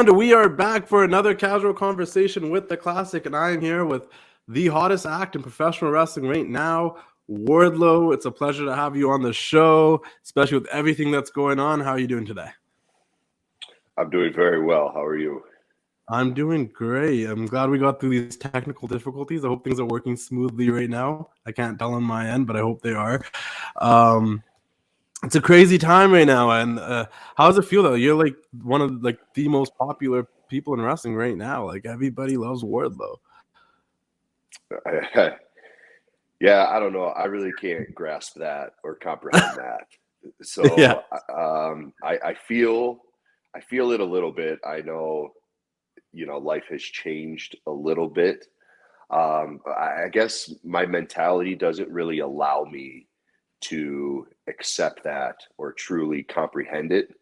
And we are back for another casual conversation with the Classic, and I am here with the hottest act in professional wrestling right now, Wardlow. It's a pleasure to have you on the show, especially with everything that's going on. How are you doing today? I'm doing very well. How are you? I'm doing great. I'm glad we got through these technical difficulties. I hope things are working smoothly right now. I can't tell on my end, but I hope they are. It's a crazy time right now, and how does it feel though? You're like one of the most popular people in wrestling right now. Like everybody loves Wardlow. Yeah, I don't know. I really can't grasp that or comprehend that. So Yeah. I feel it a little bit. I know, life has changed a little bit. I guess my mentality doesn't really allow me to accept that or truly comprehend it,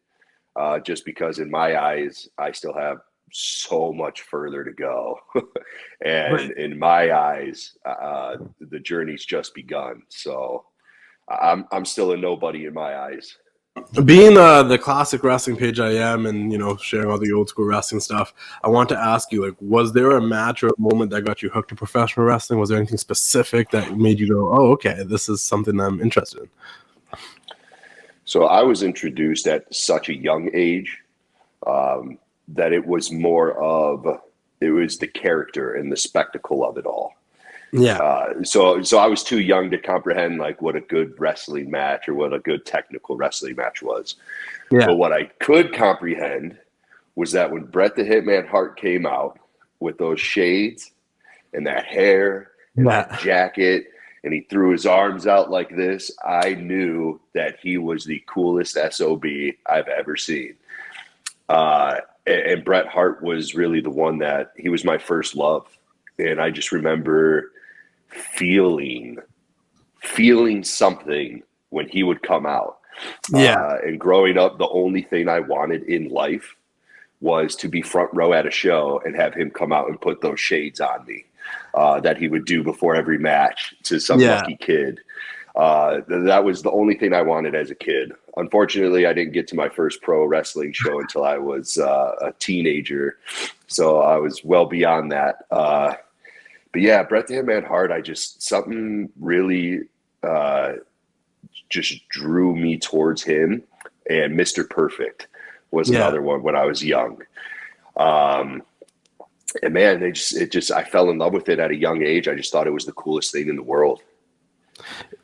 just because in my eyes, I still have so much further to go. And in my eyes, the journey's just begun. So I'm still a nobody in my eyes. Being the classic wrestling page I am, and sharing all the old school wrestling stuff, I want to ask you, was there a match or a moment that got you hooked to professional wrestling? Was there anything specific that made you go, "Oh, okay, this is something I'm interested in"? So I was introduced at such a young age, that it was the character and the spectacle of it all. Yeah. So I was too young to comprehend what a good wrestling match or what a good technical wrestling match was. Yeah. But what I could comprehend was that when Bret the Hitman Hart came out with those shades and that hair and that jacket, and he threw his arms out like this, I knew that he was the coolest SOB I've ever seen. And Bret Hart was really the one that he was my first love. And I just remember feeling something when he would come out. And growing up, the only thing I wanted in life was to be front row at a show and have him come out and put those shades on me, that he would do before every match to some lucky kid. That was the only thing I wanted as a kid. Unfortunately, I didn't get to my first pro wrestling show until I was a teenager. So I was well beyond that. But yeah, Bret the Hitman Hart, something really just drew me towards him. And Mr. Perfect was another one when I was young. And man, I fell in love with it at a young age. I just thought it was the coolest thing in the world.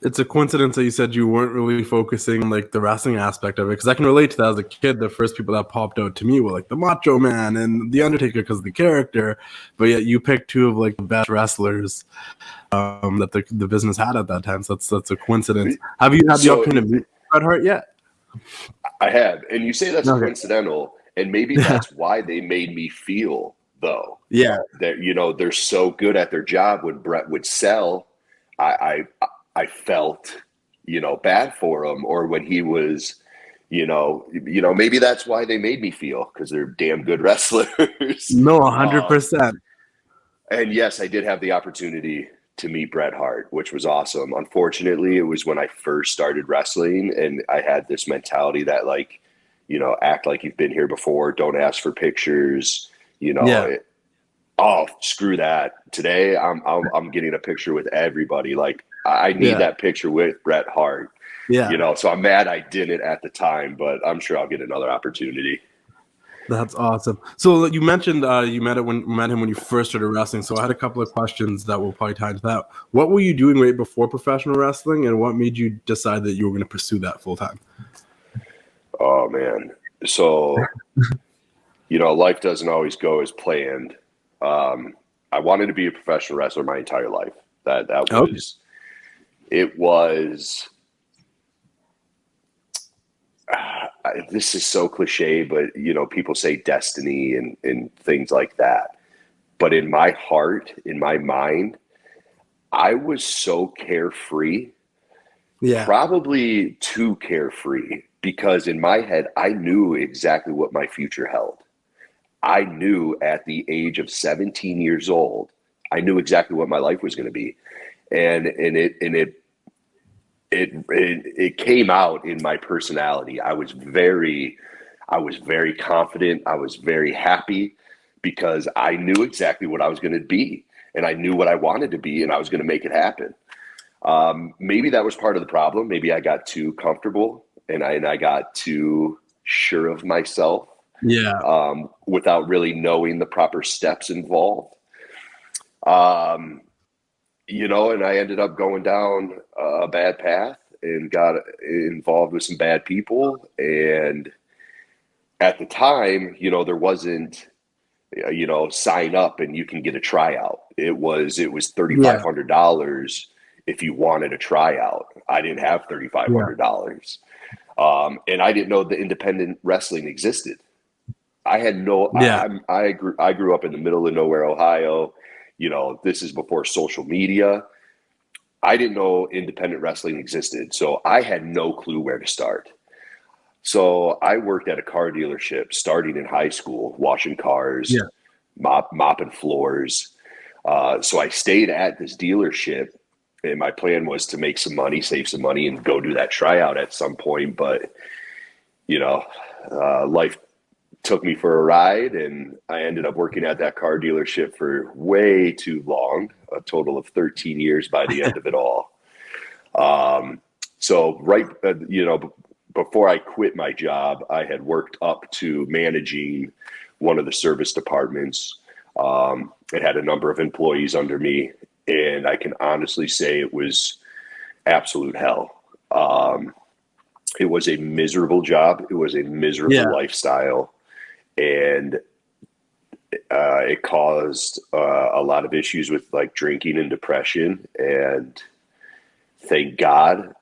It's a coincidence that you said you weren't really focusing on the wrestling aspect of it, because I can relate to that. As a kid, the first people that popped out to me were the Macho Man and the Undertaker because of the character, but yet you picked two of the best wrestlers that the business had at that time. So that's a coincidence. Have you had the opportunity to meet Bret Hart yet? I have, and you say that's coincidental, and maybe that's why they made me feel though. Yeah, that they're so good at their job. When Bret would sell, I felt, bad for him, or when he was, maybe that's why they made me feel, because they're damn good wrestlers. No, 100%. And yes, I did have the opportunity to meet Bret Hart, which was awesome. Unfortunately, it was when I first started wrestling, and I had this mentality that act like you've been here before, don't ask for pictures, oh, screw that. Today, I'm getting a picture with everybody. I need that picture with Bret Hart. Yeah. So I'm mad I didn't at the time, but I'm sure I'll get another opportunity. That's awesome. So you mentioned you met him when you first started wrestling. So I had a couple of questions that will probably tie into that. What were you doing right before professional wrestling, and what made you decide that you were going to pursue that full time? Oh man. So, life doesn't always go as planned. I wanted to be a professional wrestler my entire life. That was, it was, this is so cliche, but people say destiny and things like that. But in my heart, in my mind, I was so carefree, probably too carefree, because in my head, I knew exactly what my future held. I knew at the age of 17 years old, I knew exactly what my life was going to be. And it came out in my personality. I I was very confident. I was very happy because I knew exactly what I was going to be, and I knew what I wanted to be, and I was going to make it happen. Maybe that was part of the problem. Maybe I got too comfortable and I got too sure of myself. Yeah. Without really knowing the proper steps involved. And I ended up going down a bad path and got involved with some bad people. And at the time, there wasn't, sign up and you can get a tryout. It was $3,500 if you wanted a tryout. I didn't have $3,500. And I didn't know the independent wrestling existed. I had no, I grew up in the middle of nowhere, Ohio. This is before social media. I didn't know independent wrestling existed. So I had no clue where to start. So I worked at a car dealership starting in high school, washing cars, mopping floors. So I stayed at this dealership, and my plan was to make some money, save some money, and go do that tryout at some point. But, life took me for a ride, and I ended up working at that car dealership for way too long, a total of 13 years by the end of it all. So before I quit my job, I had worked up to managing one of the service departments. It had a number of employees under me, and I can honestly say it was absolute hell. It was a miserable job. It was a miserable lifestyle. And it caused a lot of issues with like drinking and depression. And thank God,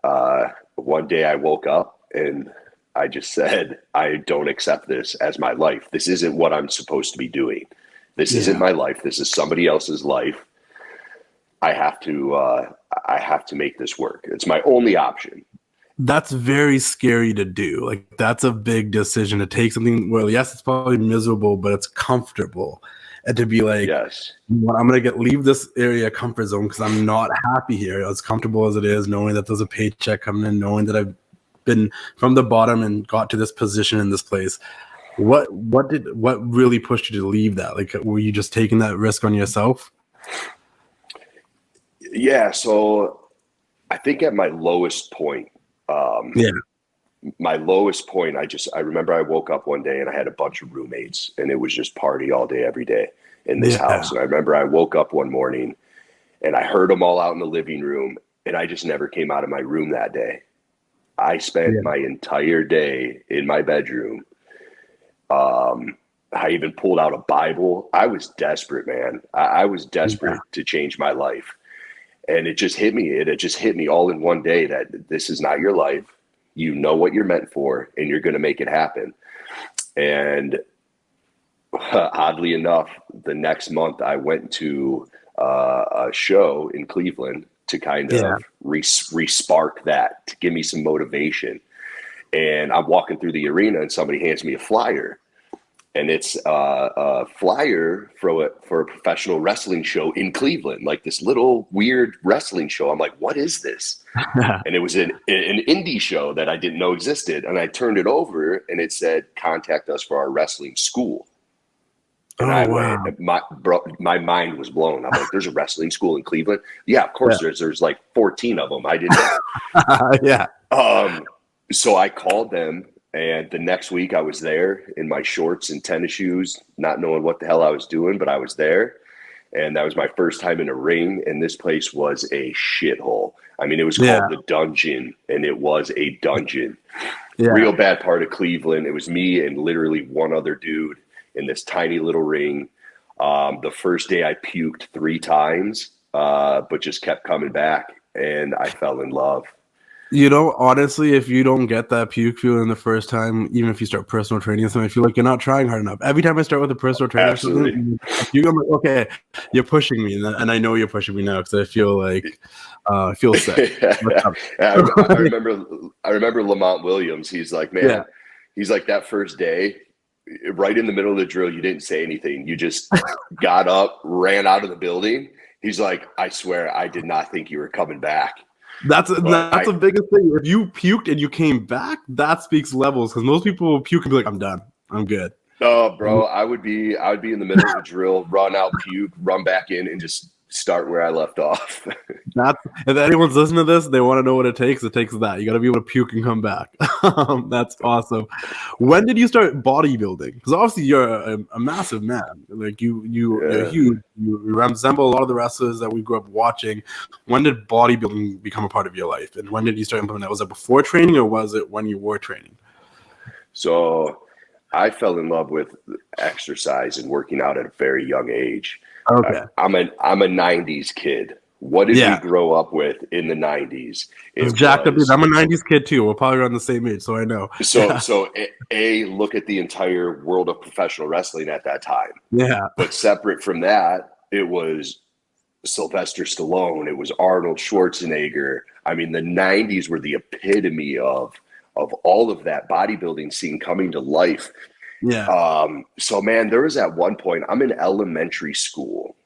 one day I woke up and I just said, I don't accept this as my life. This isn't what I'm supposed to be doing. This isn't my life. This is somebody else's life. I have to make this work. It's my only option. That's very scary to do. Like, that's a big decision to take something. Well, yes, it's probably miserable, but it's comfortable. And to be like, yes, I'm going to leave this area comfort zone because I'm not happy here. As comfortable as it is, knowing that there's a paycheck coming in, knowing that I've been from the bottom and got to this position in this place. What really pushed you to leave that? Like, were you just taking that risk on yourself? Yeah. So I think at my lowest point, my lowest point, I remember I woke up one day and I had a bunch of roommates, and it was just party all day, every day in this house. And I remember I woke up one morning and I heard them all out in the living room, and I just never came out of my room that day. I spent my entire day in my bedroom. I even pulled out a Bible. I was desperate, man. I was desperate to change my life. And it just hit me. It just hit me all in one day that this is not your life. You know what you're meant for, and you're going to make it happen. And oddly enough, the next month I went to a show in Cleveland to kind of re-spark that, to give me some motivation. And I'm walking through the arena, and somebody hands me a flyer. And it's a flyer for a professional wrestling show in Cleveland, like this little weird wrestling show. I'm like, what is this? And it was an indie show that I didn't know existed. And I turned it over, and it said, contact us for our wrestling school. And went, my mind was blown. I'm like, there's a wrestling school in Cleveland? Yeah, of course there's like 14 of them. I didn't know. So I called them. And the next week I was there in my shorts and tennis shoes, not knowing what the hell I was doing, but I was there. And that was my first time in a ring. And this place was a shithole. I mean, it was called The Dungeon, and it was a dungeon. Real bad part of Cleveland. It was me and literally one other dude in this tiny little ring. The first day I puked 3 times, but just kept coming back, and I fell in love. Honestly, if you don't get that puke feeling the first time, even if you start personal training, I feel like you're not trying hard enough. Every time I start with a personal trainer, I'm like, okay, you're pushing me, and I know you're pushing me now because I feel like I feel sick. I remember Lamont Williams. He's like, man, he's like, that first day, right in the middle of the drill, you didn't say anything. You just got up, ran out of the building. He's like, I swear, I did not think you were coming back. That's But the biggest thing. If you puked and you came back, that speaks levels, because most people will puke and be like, I'm done. I'm good. oh, bro, I would be in the middle of a drill, run out, puke, run back in, and just start where I left off. If anyone's listening to this, they want to know what it takes. It takes that. You got to be able to puke and come back. That's awesome. When did you start bodybuilding? Because obviously you're a massive man. Like you're huge. You resemble a lot of the wrestlers that we grew up watching. When did bodybuilding become a part of your life? And when did you start implementing that? Was it before training, or was it when you were training? So I fell in love with exercise and working out at a very young age. Okay. I'm a 90s kid. What did we grow up with in the 90s? It was jacked up. I'm a 90s kid too. We're probably around the same age, so I know. So look at the entire world of professional wrestling at that time. Yeah. But separate from that, it was Sylvester Stallone. It was Arnold Schwarzenegger. I mean, the 90s were the epitome of all of that bodybuilding scene coming to life. Yeah. So, man, there was at one point, I'm in elementary school.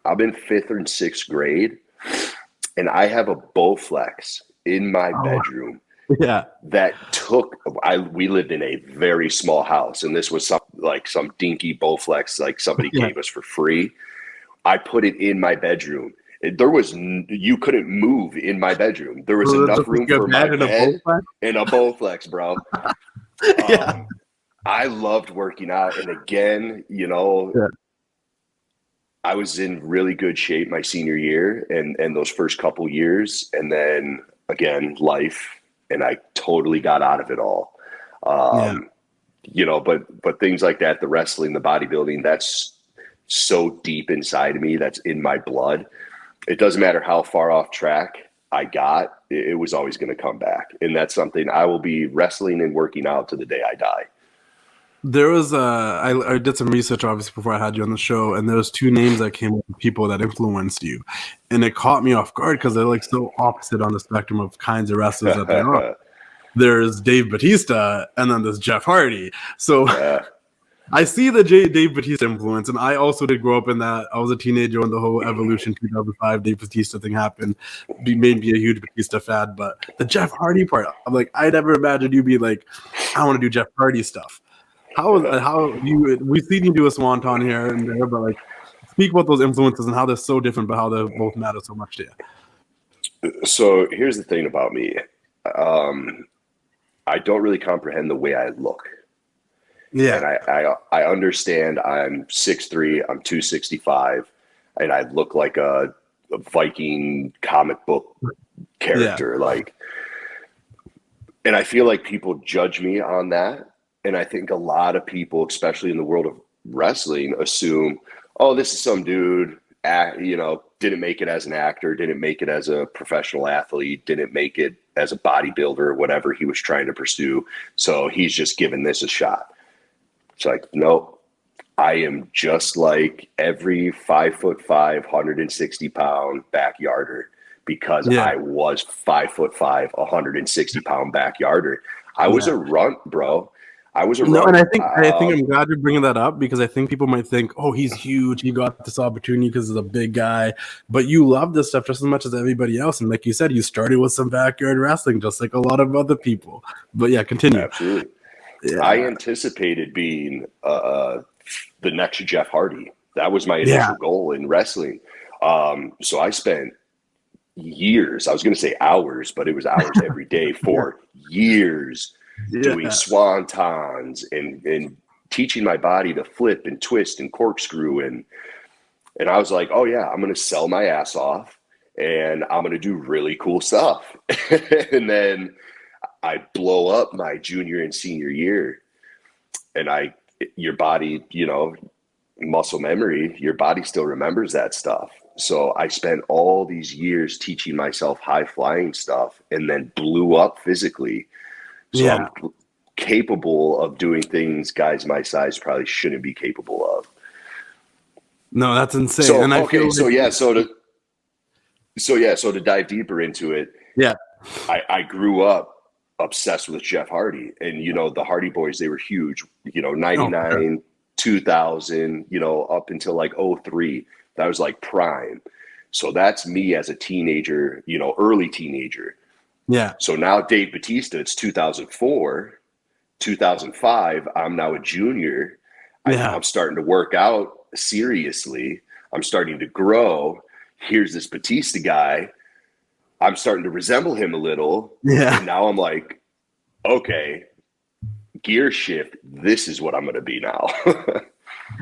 I'm in 5th and 6th grade, and I have a Bowflex in my bedroom. Yeah. That we lived in a very small house, and this was some dinky Bowflex like somebody gave us for free. I put it in my bedroom. You couldn't move in my bedroom. There was enough room for my bed and a Bowflex, bro. Yeah. I loved working out, and again, I was in really good shape my senior year and those first couple years, and then again life, and I totally got out of it all. But things like that, the wrestling, the bodybuilding, that's so deep inside of me. That's in my blood. It doesn't matter how far off track I got, it was always going to come back, and that's something I will be wrestling and working out to the day I die. There was I did some research obviously before I had you on the show, and there was 2 names that came up with people that influenced you, and it caught me off guard because they're like so opposite on the spectrum of kinds of wrestlers that there are. There's Dave Batista, and then there's Jeff Hardy. So I see the Dave Batista influence, and I also did grow up in that. I was a teenager when the whole Evolution 2005 Dave Batista thing happened. Made me a huge Batista fan, but the Jeff Hardy part, I'm like, I never imagined you'd be like, I want to do Jeff Hardy stuff. We've seen you do a swanton here and there, but like, speak about those influences and how they're so different, but how they both matter so much to you. So here's the thing about me. I don't really comprehend the way I look. Yeah. And I understand I'm 6'3", I'm 265, and I look like a Viking comic book character. And I feel like people judge me on that. And I think a lot of people, especially in the world of wrestling, assume, oh, this is some dude, didn't make it as an actor, didn't make it as a professional athlete, didn't make it as a bodybuilder, whatever he was trying to pursue. So he's just giving this a shot. It's like, no, I am just like every 5'5", 160-pound backyarder, because I was 5'5", 160-pound backyarder. I was a runt, bro. No, and I think I'm glad you're bringing that up, because I think people might think, oh, he's huge, he got this opportunity because he's a big guy, but you love this stuff just as much as everybody else. And like you said, you started with some backyard wrestling, just like a lot of other people. But yeah, continue. Absolutely. Yeah. I anticipated being the next Jeff Hardy. That was my initial goal in wrestling. So I spent years, I was going to say hours, but it was hours every day for years. Doing swantons and teaching my body to flip and twist and corkscrew. And I was like, oh yeah, I'm going to sell my ass off and I'm going to do really cool stuff. And then I blow up my junior and senior year, and your body, muscle memory, your body still remembers that stuff. So I spent all these years teaching myself high flying stuff, and then blew up physically. So I'm capable of doing things guys my size probably shouldn't be capable of. No, that's insane. So, and so to dive deeper into it, I grew up obsessed with Jeff Hardy, and the Hardy Boys, they were huge. 99, 2000, up until like 03, that was like prime. So that's me as a teenager, early teenager. Yeah. So now Dave Batista, it's 2004, 2005. I'm now a junior. Yeah. I'm starting to work out seriously. I'm starting to grow. Here's this Batista guy. I'm starting to resemble him a little. Yeah. And now I'm like, okay, gear shift. This is what I'm going to be now.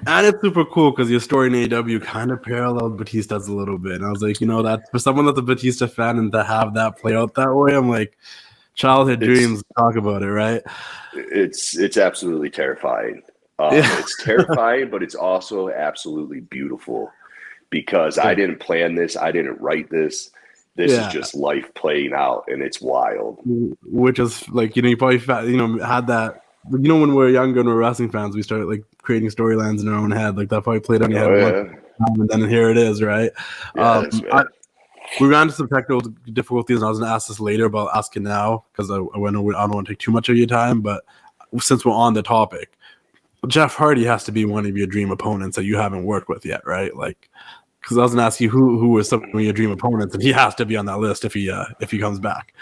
And it's super cool because your story in AEW kind of paralleled Batista's a little bit. And I was like, that for someone that's a Batista fan and to have that play out that way, I'm like, childhood dreams, talk about it, right? It's absolutely terrifying. It's terrifying, but it's also absolutely beautiful because I didn't plan this. I didn't write this. This is just life playing out, and it's wild. Which is like, you probably had that. When we were younger and we were wrestling fans, we started like creating storylines in our own head. Like that probably played on your head, and then here it is, right? Yes, we ran into some technical difficulties, and I was going to ask this later, but I'll ask it now because I don't want to take too much of your time. But since we're on the topic, Jeff Hardy has to be one of your dream opponents that you haven't worked with yet, right? Like, because I was going to ask you who was some of your dream opponents, and he has to be on that list if he comes back.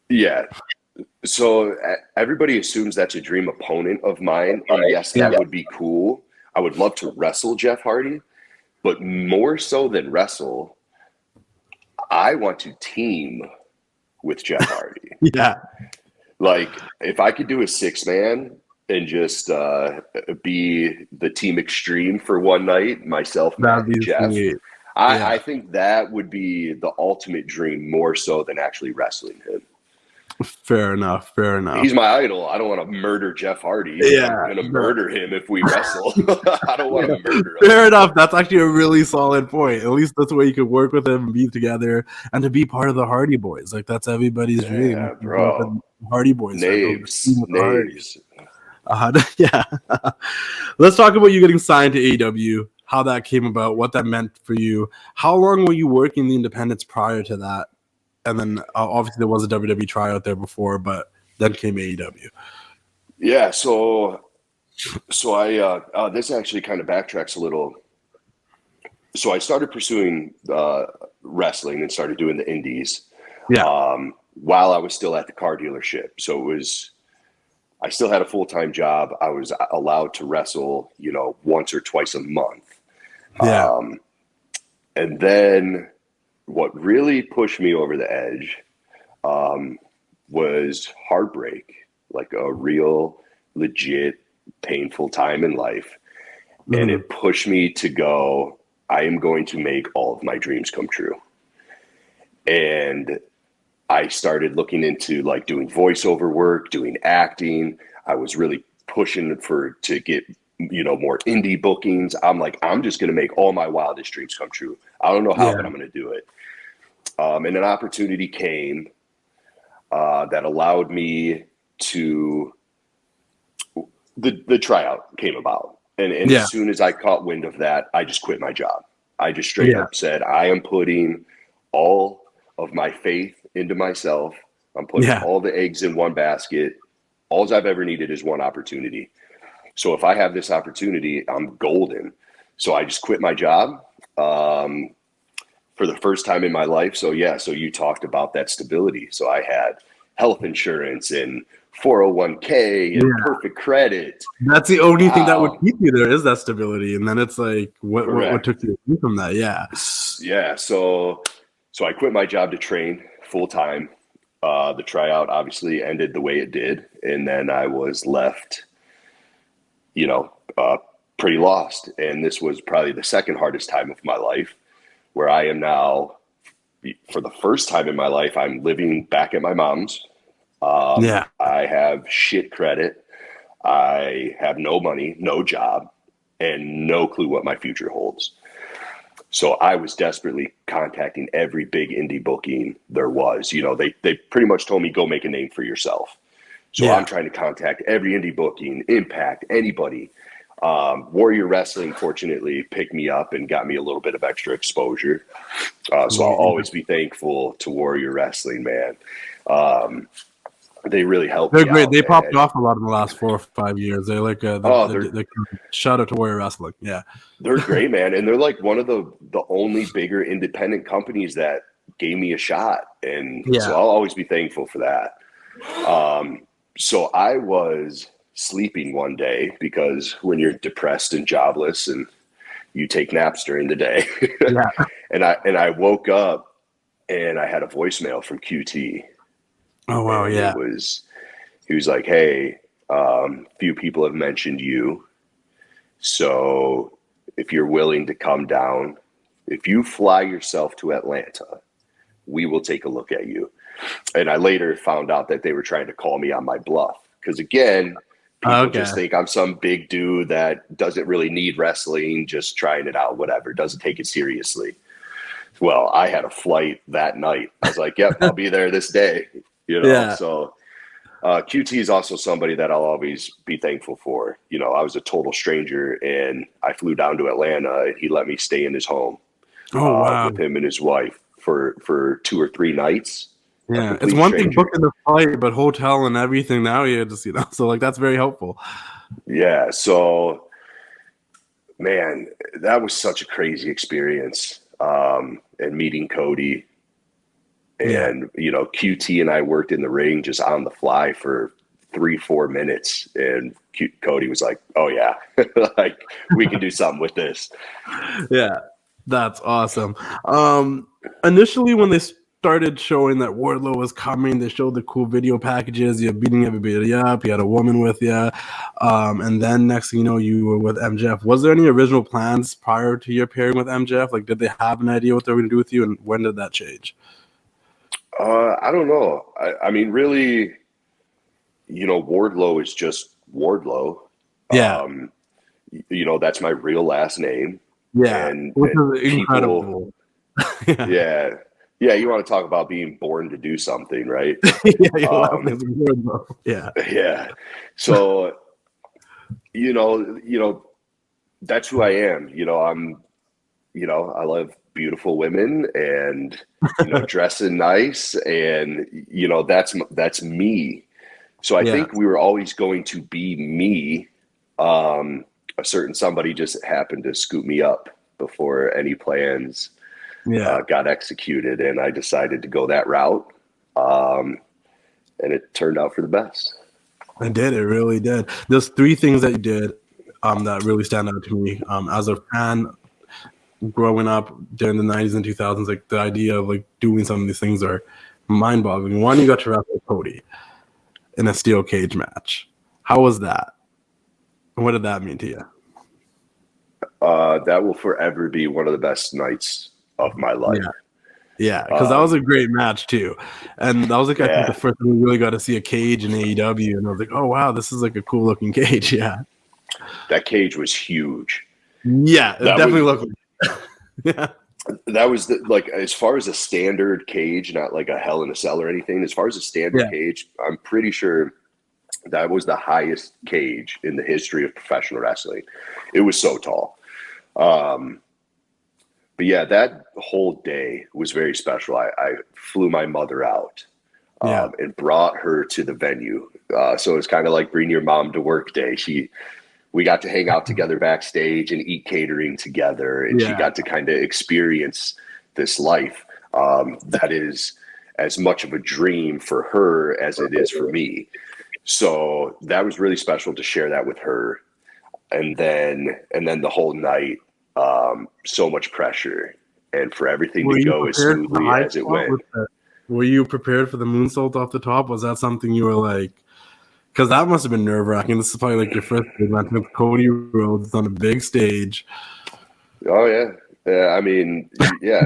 Yeah. So everybody assumes that's a dream opponent of mine, and yes, that would be cool. I would love to wrestle Jeff Hardy, but more so than wrestle, I want to team with Jeff Hardy. Yeah. Like, if I could do a 6-man and just be the Team Extreme for one night, myself, Matt, and Jeff, I think that would be the ultimate dream, more so than actually wrestling him. Fair enough. He's my idol. I don't want to murder Jeff Hardy. Yeah, I'm going to murder him if we wrestle. I don't want to murder him. Fair enough. That's actually a really solid point. At least that's where you could work with him and be together and to be part of the Hardy Boys. Like, that's everybody's dream. Yeah, bro. Hardy Boys. Names. Yeah. Let's talk about you getting signed to AEW, how that came about, what that meant for you. How long were you working the independents prior to that? And then obviously there was a WWE tryout there before, but then came AEW. Yeah, so I this actually kind of backtracks a little. So I started pursuing wrestling and started doing the Indys. While I was still at the car dealership. So I still had a full-time job. I was allowed to wrestle, once or twice a month. Yeah. And then what really pushed me over the edge was heartbreak, like a real, legit, painful time in life. Mm-hmm. And it pushed me to go, I am going to make all of my dreams come true. And I started looking into like doing voiceover work, doing acting. I was really pushing to get, more indie bookings. I'm like, I'm just going to make all my wildest dreams come true. I don't know how, but I'm going to do it. And an opportunity came that allowed me to, the tryout came about. And as soon as I caught wind of that, I just quit my job. I just straight up said, I am putting all of my faith into myself. I'm putting all the eggs in one basket. All I've ever needed is one opportunity. So if I have this opportunity, I'm golden. So I just quit my job for the first time in my life. So you talked about that stability. So I had health insurance and 401k and perfect credit. That's the only thing that would keep you there is that stability. And then it's like, what took you away from that? Yeah. Yeah. So I quit my job to train full time. The tryout obviously ended the way it did. And then I was left, pretty lost. And this was probably the second hardest time of my life, where I am now, for the first time in my life, I'm living back at my mom's. I have shit credit. I have no money, no job, and no clue what my future holds. So I was desperately contacting every big indie booking there was. They pretty much told me, go make a name for yourself. So I'm trying to contact every indie booking, Impact, anybody. Warrior Wrestling, fortunately, picked me up and got me a little bit of extra exposure. So I'll always be thankful to Warrior Wrestling, man. They really helped They're me great. out, They popped man. off a lot in the last 4 or 5 years. They're like they shout out to Warrior Wrestling. Yeah, they're great, man, and they're like one of the only bigger independent companies that gave me a shot, and so I'll always be thankful for that. So I was sleeping one day because when you're depressed and jobless and you take naps during the day, and I woke up and I had a voicemail from QT. Oh wow, and yeah. He was like, "Hey, few people have mentioned you, so if you're willing to come down, if you fly yourself to Atlanta, we will take a look at you." And I later found out that they were trying to call me on my bluff. Because again, people just think I'm some big dude that doesn't really need wrestling, just trying it out, whatever, doesn't take it seriously. Well, I had a flight that night. I was like, yep, I'll be there this day. So QT is also somebody that I'll always be thankful for. I was a total stranger, and I flew down to Atlanta, and he let me stay in his home with him and his wife for 2 or 3 nights. Yeah, it's one thing booking the flight, but hotel and everything now you just so like that's very helpful. Yeah, so man, that was such a crazy experience. And meeting Cody, and QT and I worked in the ring just on the fly for 3-4 minutes, and Cody was like, "Oh yeah, like we can do something with this." Yeah, that's awesome. Initially when they started showing that Wardlow was coming, they showed the cool video packages. You're beating everybody up. You had a woman with you, and then next thing you know, you were with MJF. Was there any original plans prior to your pairing with MJF? Like, did they have an idea what they were going to do with you, and when did that change? I don't know. I mean, really, Wardlow is just Wardlow. Yeah. That's my real last name. Yeah, and which is incredible. Yeah, you want to talk about being born to do something, right? Yeah. So, that's who I am. I love beautiful women and, dressing nice, and, that's me. So I think we were always going to be me. A certain somebody just happened to scoop me up before any plans got executed, and I decided to go that route, and it turned out for the best. It did. It really did. There's 3 things that you did that really stand out to me as a fan growing up during the 90s and 2000s. Like, the idea of like doing some of these things are mind-boggling. One, you got to wrestle Cody in a steel cage match. How was that? What did that mean to you? That will forever be one of the best nights of my life. Yeah, because that was a great match too, and that was like I think the first time we really got to see a cage in AEW, and I was like, oh wow, this is like a cool looking cage. Yeah, that cage was huge. Yeah, it definitely looked. Yeah, that was like as far as a standard cage, not like a Hell in a Cell or anything. As far as a standard cage, I'm pretty sure that was the highest cage in the history of professional wrestling. It was so tall. But yeah, that whole day was very special. I flew my mother out and brought her to the venue. So it's kind of like bring your mom to work day. We got to hang out together backstage and eat catering together. And she got to kind of experience this life that is as much of a dream for her as it is for me. So that was really special to share that with her. And then the whole night, so much pressure, and for everything to go as smoothly as it went. Were you prepared for the moonsault off the top? Was that something you were like, because that must have been nerve-wracking. This is probably like your first big match with Cody Rhodes on a big stage. Oh yeah. I mean,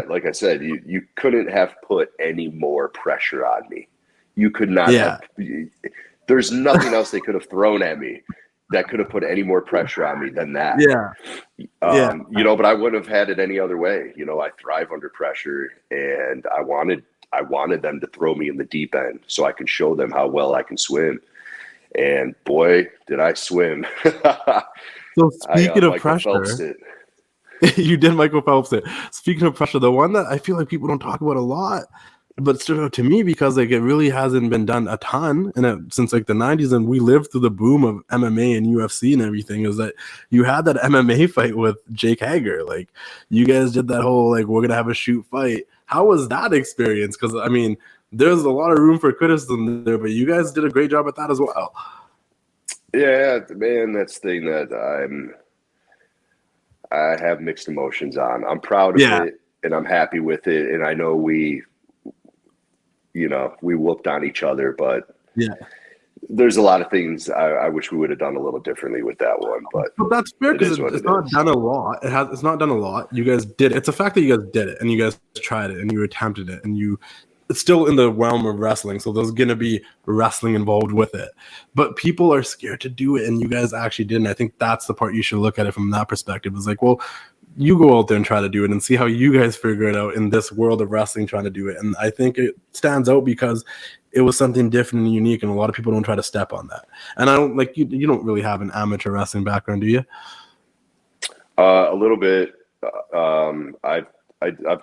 like I said, you couldn't have put any more pressure on me. You could not have. There's nothing else they could have thrown at me that could have put any more pressure on me than that. But I wouldn't have had it any other way. I thrive under pressure, and I wanted them to throw me in the deep end so I can show them how well I can swim. And boy, did I swim. So speaking of pressure, you did Michael Phelps it. Speaking of pressure, the one that I feel like people don't talk about a lot But still, to me, because like it really hasn't been done a ton since like the 90s, and we lived through the boom of MMA and UFC and everything, is that you had that MMA fight with Jake Hager. Like you guys did that whole like we're gonna have a shoot fight. How was that experience? Because I mean, there's a lot of room for criticism there, but you guys did a great job at that as well. Yeah, man, that's the thing that I have mixed emotions on. I'm proud of it and I'm happy with it, and I know we whooped on each other, but there's a lot of things I wish we would have done a little differently with that one. But that's fair because it's not done a lot. It's not done a lot. You guys did it. It's a fact that you guys did it and you guys tried it and you attempted it and it's still in the realm of wrestling. So there's going to be wrestling involved with it, but people are scared to do it. And you guys actually did. And I think that's the part you should look at it from that perspective. It's like, well, you go out there and try to do it and see how you guys figure it out in this world of wrestling trying to do it. And I think it stands out because it was something different and unique, and a lot of people don't try to step on that. And I don't like you don't really have an amateur wrestling background, do you? A little bit. I've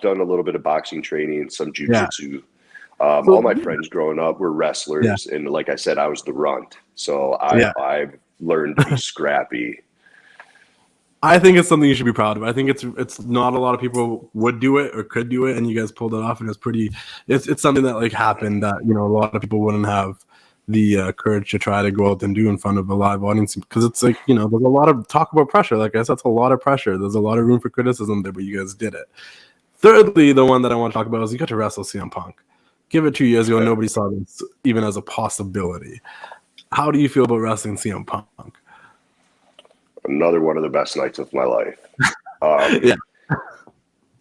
done a little bit of boxing training, some jiu-jitsu. All my friends growing up were wrestlers, and like I said, I was the runt. So I've learned to be scrappy. I think it's something you should be proud of. I think it's not a lot of people would do it or could do it, and you guys pulled it off, and it's something that like happened that a lot of people wouldn't have the courage to try to go out and do in front of a live audience, because it's like there's a lot of talk about pressure. Like I said, that's a lot of pressure. There's a lot of room for criticism there, but you guys did it. Thirdly, the one that I want to talk about is you got to wrestle CM Punk. Give it 2 years ago, nobody saw this even as a possibility. How do you feel about wrestling CM Punk? Another one of the best nights of my life.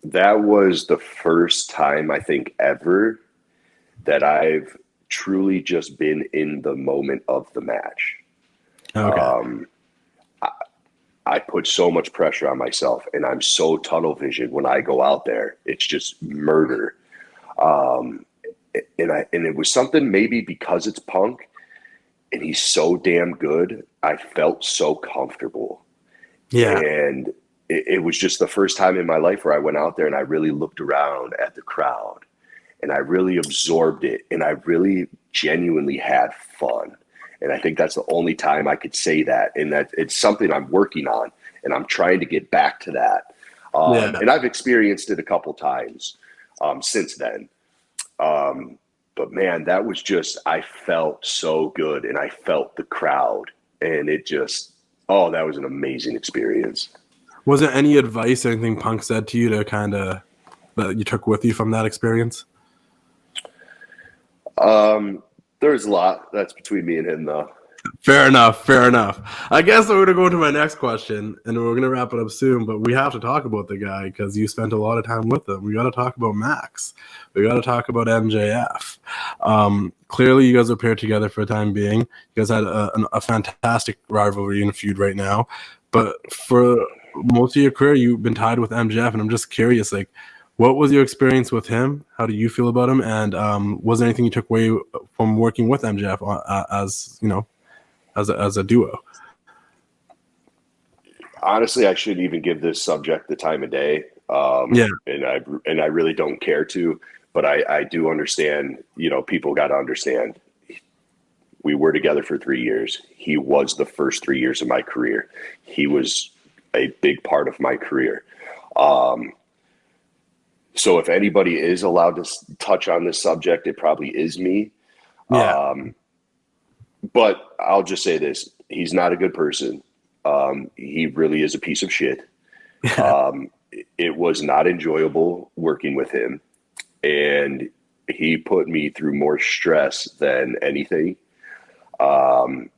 That was the first time I think ever that I've truly just been in the moment of the match. Okay. I put so much pressure on myself, and I'm so tunnel vision when I go out there. It's just murder. And it was something maybe because it's Punk and he's so damn good, I felt so comfortable. Yeah. And it was just the first time in my life where I went out there and I really looked around at the crowd and I really absorbed it and I really genuinely had fun. And I think that's the only time I could say that. And that it's something I'm working on and I'm trying to get back to that. And I've experienced it a couple times since then. But man, that was just, I felt so good and I felt the crowd and it just, that was an amazing experience. Was there any advice, anything Punk said to you to kind of, that you took with you from that experience? There's a lot that's between me and him though. Fair enough. I guess I'm going to go to my next question, and we're going to wrap it up soon, but we have to talk about the guy because you spent a lot of time with him. We got to talk about Max. We got to talk about MJF. Clearly, you guys are paired together for the time being. You guys had a fantastic rivalry and feud right now, but for most of your career, you've been tied with MJF, and I'm just curious, like, what was your experience with him? How do you feel about him? And was there anything you took away from working with MJF as a duo? Honestly, I shouldn't even give this subject the time of day. And I really don't care to, but I do understand, people got to understand. We were together for 3 years. He was the first 3 years of my career. He was a big part of my career. So if anybody is allowed to touch on this subject, it probably is me. Yeah. But I'll just say this. He's not a good person. He really is a piece of shit. It was not enjoyable working with him. And he put me through more stress than anything. And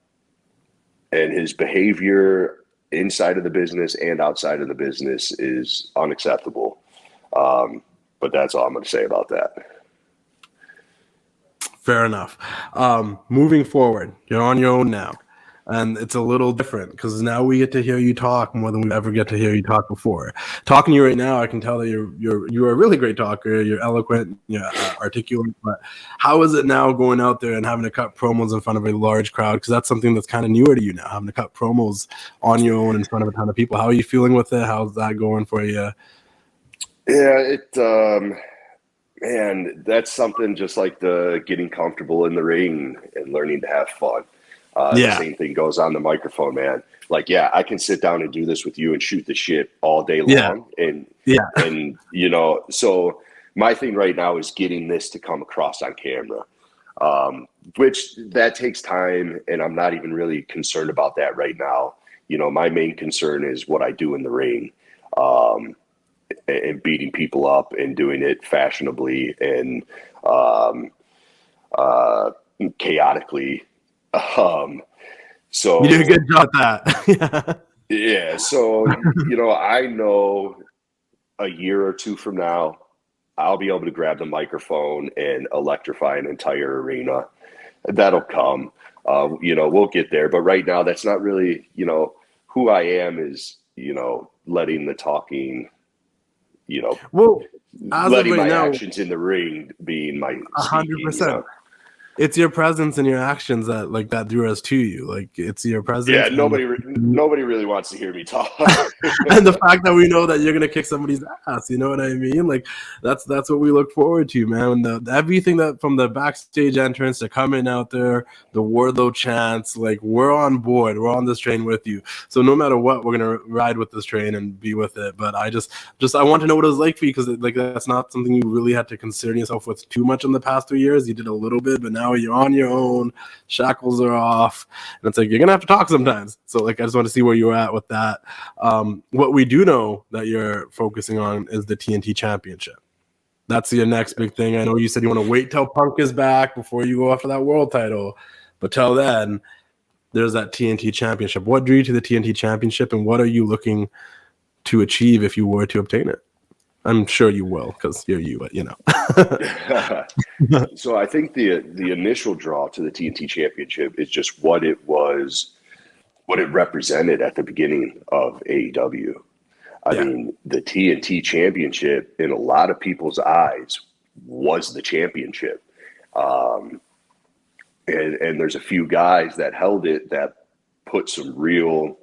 his behavior inside of the business and outside of the business is unacceptable. But that's all I'm going to say about that. Fair enough. Moving forward, you're on your own now, and it's a little different because now we get to hear you talk more than we ever get to hear you talk before. Talking to you right now, I can tell that you're a really great talker. You're eloquent, you're articulate. But how is it now going out there and having to cut promos in front of a large crowd? Because that's something that's kind of newer to you now, having to cut promos on your own in front of a ton of people. How are you feeling with it? How's that going for you? Yeah, And that's something just like the getting comfortable in the ring and learning to have fun. The same thing goes on the microphone, man. Like, yeah, I can sit down and do this with you and shoot the shit all day long. And so my thing right now is getting this to come across on camera, which that takes time. And I'm not even really concerned about that right now. My main concern is what I do in the ring. And beating people up and doing it fashionably and chaotically. So you did a good job at that. yeah. So, I know a year or two from now, I'll be able to grab the microphone and electrify an entire arena. That'll come. We'll get there. But right now, that's not really, who I am is, letting the talking, well, letting my actions in the ring being my 100%. It's your presence and your actions that drew us to you. Like, it's your presence. Yeah, nobody really wants to hear me talk. And the fact that we know that you're gonna kick somebody's ass, you know what I mean? Like, that's what we look forward to, man. Everything that from the backstage entrance to coming out there, the Wardlow chants, like, we're on board. We're on this train with you. So no matter what, we're gonna ride with this train and be with it. But I just I want to know what it was like for you, because that's not something you really had to concern yourself with too much in the past 3 years. You did a little bit, but now you're on your own, shackles are off, and it's like you're gonna have to talk sometimes. So I just want to see where you're at with that. What we do know that you're focusing on is the TNT Championship. That's your next big thing. I know you said you want to wait till Punk is back before you go after that world title, but till then, there's that TNT Championship. What drew you to the TNT Championship, and what are you looking to achieve if you were to obtain it? I'm sure you will, because you're you, but So I think the initial draw to the TNT Championship is just what it represented at the beginning of AEW. I mean, the TNT Championship, in a lot of people's eyes, was the championship. And there's a few guys that held it that put some real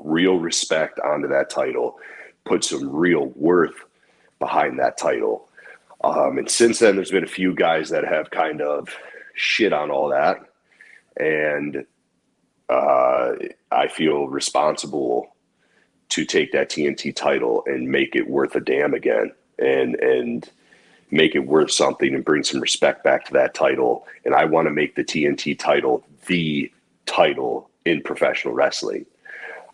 respect onto that title, put some real worth behind that title. And since then, there's been a few guys that have kind of shit on all that. And I feel responsible to take that TNT title and make it worth a damn again, and make it worth something and bring some respect back to that title. And I want to make the TNT title the title in professional wrestling.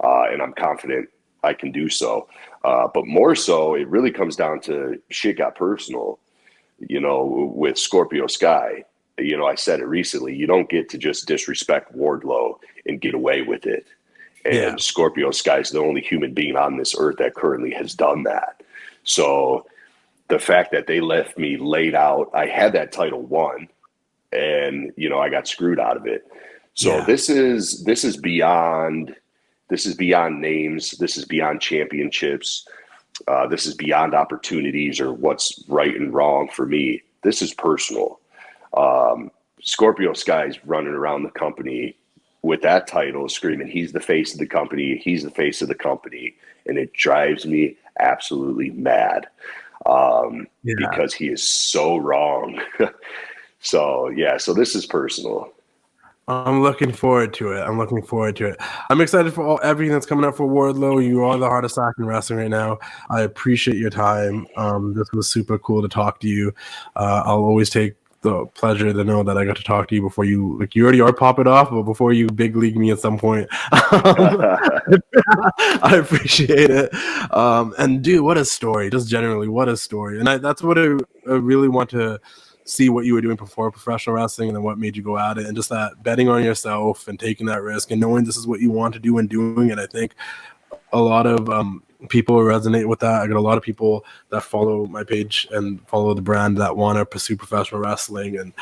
And I'm confident I can do so. But more so, it really comes down to shit got personal, with Scorpio Sky. I said it recently, you don't get to just disrespect Wardlow and get away with it. And Scorpio Sky is the only human being on this earth that currently has done that. So the fact that they left me laid out, I had that title won, and, I got screwed out of it. So this is beyond names. This is beyond championships. This is beyond opportunities or what's right and wrong for me. This is personal. Scorpio Sky's running around the company with that title, screaming, he's the face of the company. He's the face of the company. And it drives me absolutely mad because he is so wrong. So this is personal. I'm looking forward to it. I'm excited for everything that's coming up for Wardlow. You are the hardest acting wrestler right now. I appreciate your time. This was super cool to talk to you. I'll always take the pleasure to know that I got to talk to you before you already are popping off, but before you big league me at some point. I appreciate it. And dude, what a story. Just generally, what a story. And that's what I really want to see, what you were doing before professional wrestling, and then what made you go at it, and just that betting on yourself and taking that risk and knowing this is what you want to do and doing it. I think a lot of people resonate with that. I got a lot of people that follow my page and follow the brand that want to pursue professional wrestling, and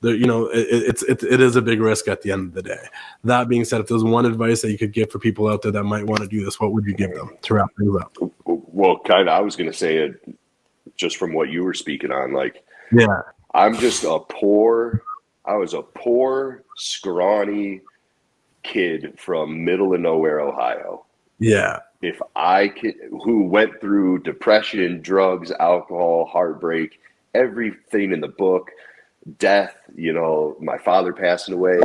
it is a big risk at the end of the day. That being said, if there's one advice that you could give for people out there that might want to do this, what would you give them to wrap things up? Well, I was going to say it just from what you were speaking on, I'm just I was a poor, scrawny kid from middle of nowhere, Ohio. Yeah. Who went through depression, drugs, alcohol, heartbreak, everything in the book, death, my father passing away,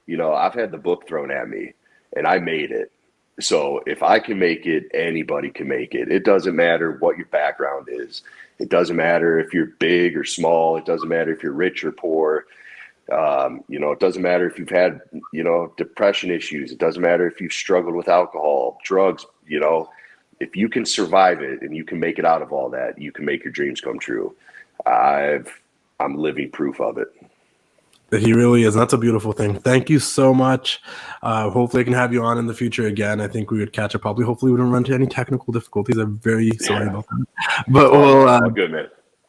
I've had the book thrown at me and I made it. So if I can make it, anybody can make it. It doesn't matter what your background is. It doesn't matter if you're big or small. It doesn't matter if you're rich or poor. It doesn't matter if you've had, depression issues. It doesn't matter if you've struggled with alcohol, drugs, if you can survive it and you can make it out of all that, you can make your dreams come true. I'm living proof of it. He really is. That's a beautiful thing. Thank you so much. Hopefully I can have you on in the future again. I think we would catch up probably. Hopefully we don't run into any technical difficulties. I'm very sorry about that. But good, man.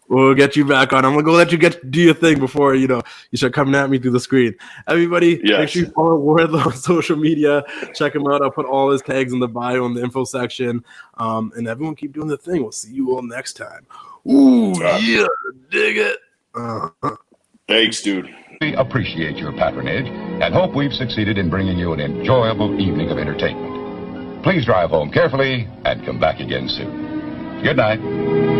We'll get you back on. I'm going to go let you do your thing before, you start coming at me through the screen. Everybody, Make sure you follow Wardlow on social media. Check him out. I'll put all his tags in the bio in the info section. And everyone keep doing the thing. We'll see you all next time. Ooh, yeah. Dig it. Thanks, dude. We appreciate your patronage and hope we've succeeded in bringing you an enjoyable evening of entertainment. Please drive home carefully and come back again soon. Good night.